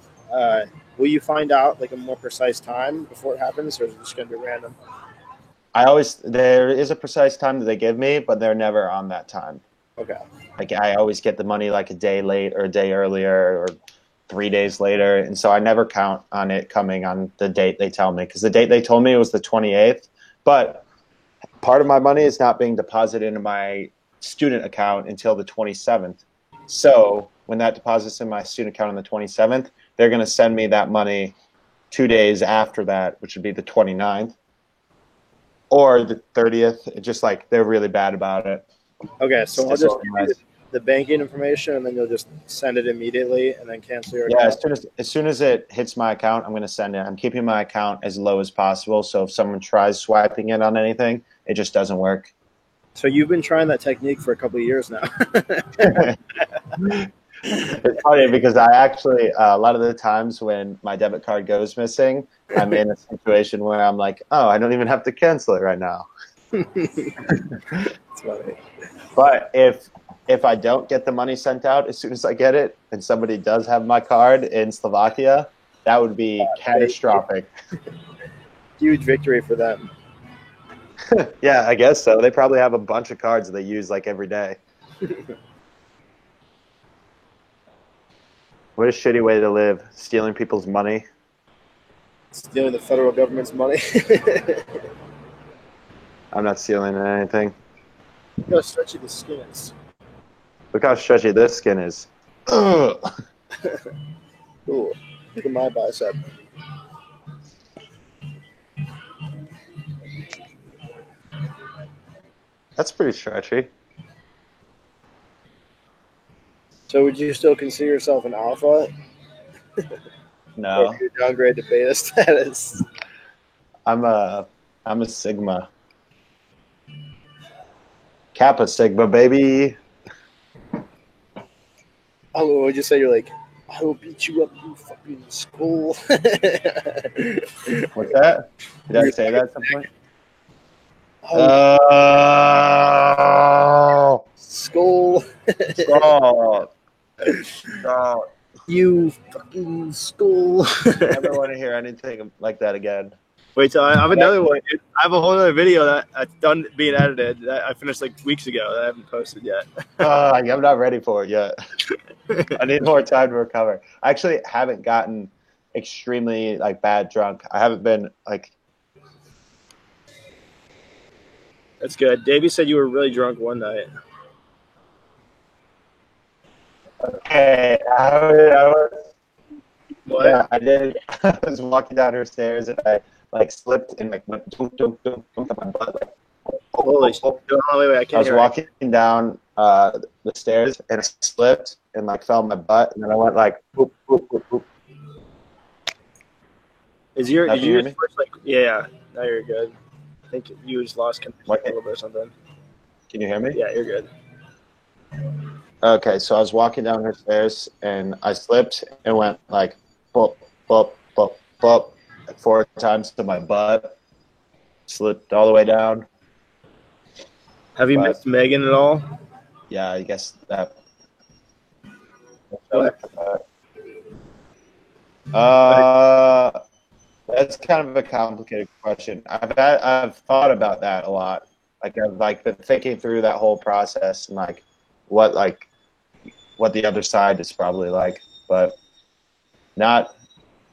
will you find out like a more precise time before it happens, or is it just gonna be random? There is a precise time that they give me, but they're never on that time. Okay. Like I always get the money like a day late or a day earlier or 3 days later, and so I never count on it coming on the date they tell me, because the date they told me was the 28th. But part of my money is not being deposited into my student account until the 27th. So when that deposits in my student account on the 27th, they're going to send me that money 2 days after that, which would be the 29th or the 30th. It's just like they're really bad about it. Okay, so I'll It's just give you disorganized. the banking information, and then you'll just send it immediately, and then cancel your Yeah, account. as soon as it hits my account, I'm going to send it. I'm keeping my account as low as possible, so if someone tries swiping it on anything, it just doesn't work. So you've been trying that technique for a couple of years now. It's funny because I actually a lot of the times when my debit card goes missing, I'm in a situation where I'm like, oh, I don't even have to cancel it right now. It's funny. But if I don't get the money sent out as soon as I get it, and somebody does have my card in Slovakia, that would be catastrophic. Huge victory for them. Yeah, I guess so. They probably have a bunch of cards that they use like every day. What a shitty way to live, stealing people's money. Stealing the federal government's money. I'm not stealing anything. Look how stretchy the skin is. Look how stretchy this skin is. Ugh. Cool. Look at my bicep. That's pretty stretchy. So would you still consider yourself an alpha? No, Or do you downgrade to beta status? I'm a Sigma. Kappa Sigma, baby. Oh, what would you say? You're like, I will beat you up, you fucking skull. What's that? Did I say that at some point? Oh, Skull. stop. Stop. You fucking skull. I never want to hear anything like that again. Wait till I have another one. I have a whole other video that's done being edited that I finished like weeks ago that I haven't posted yet. I'm not ready for it yet. I need more time to recover. I actually haven't gotten extremely like bad drunk. I haven't been like. That's good. Davey said you were really drunk one night. Okay, What? yeah, I did. I was walking down her stairs and I like slipped and like went dunk, dunk, dunk, dunk on my butt. Like, Holy shit. Oh, wait, I I can't was hear walking down the stairs and I slipped and like fell on my butt and then I went like boop, boop, boop, boop. Did Now, you can you hear just me? push, like, yeah, now you're good. I think you just lost connection What? a little bit or something. Can you hear me? Yeah, you're good. Okay, so I was walking down her stairs and I slipped and went like boop, boop, boop, boop, like 4 times to my butt. Slipped all the way down. Have you But- missed Megan at all? Yeah, I guess that. What? That's kind of a complicated question. I've thought about that a lot. Like I've like been thinking through that whole process and like what the other side is probably like, but not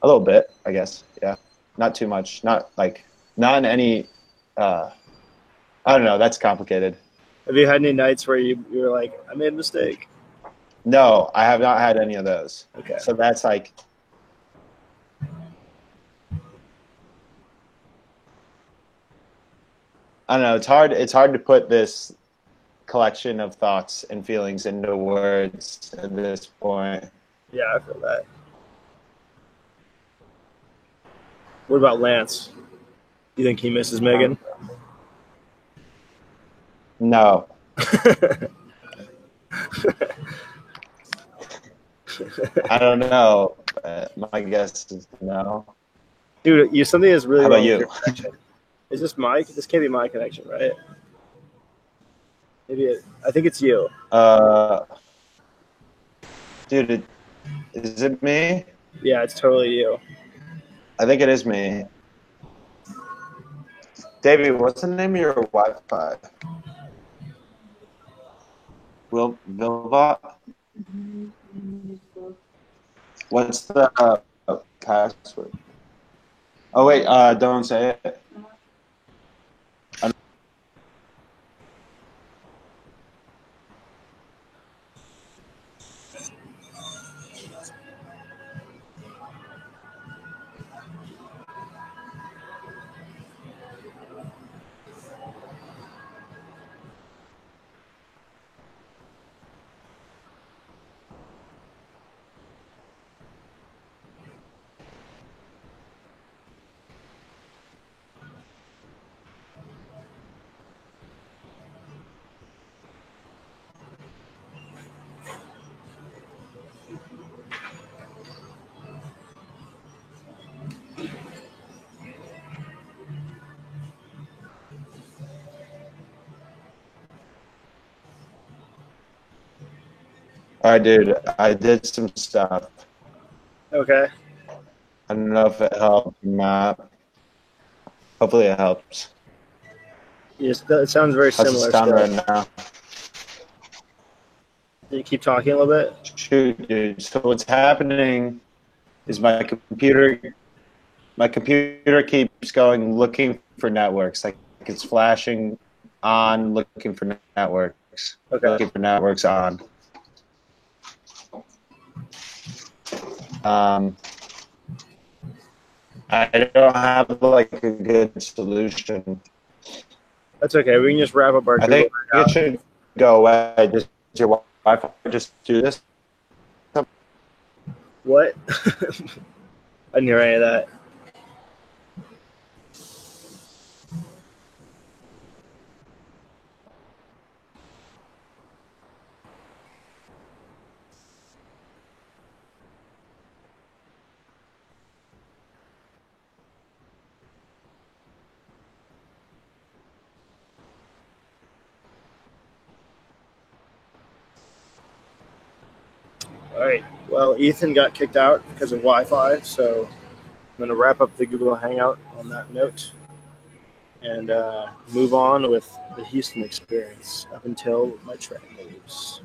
a little bit, I guess. Yeah, not too much. Not in any. I don't know. That's complicated. Have you had any nights where you were like, I made a mistake? No, I have not had any of those. Okay. So that's like. I don't know. It's hard. It's hard to put this collection of thoughts and feelings into words at this point. Yeah, I feel that. What about Lance? You think he misses Megan? No. I don't know. My guess is no. Dude, something is really How wrong about with you? your connection. Is this Mike? This can't be my connection, right? Maybe I think it's you. Dude, is it me? Yeah, it's totally you. I think it is me. Davey, what's the name of your Wi-Fi? Vilbot? What's the password? Oh wait, don't say it. All right, dude. I did some stuff. Okay. I don't know if it helped or not. Hopefully it helps. Yes, it sounds very How's similar. it sound Still. right now? Can you keep talking a little bit? Shoot, dude. So what's happening is my computer keeps going looking for networks. Like it's flashing on, looking for networks. Okay. Looking for networks on. I don't have like a good solution. That's okay. We can just wrap up our I Google think Hangout. it should go away. Just your Wi-Fi. Just do this. What? I didn't hear any of that. All right. Well, Ethan got kicked out because of Wi-Fi, so I'm going to wrap up the Google Hangout on that note and move on with the Houston experience up until my train leaves.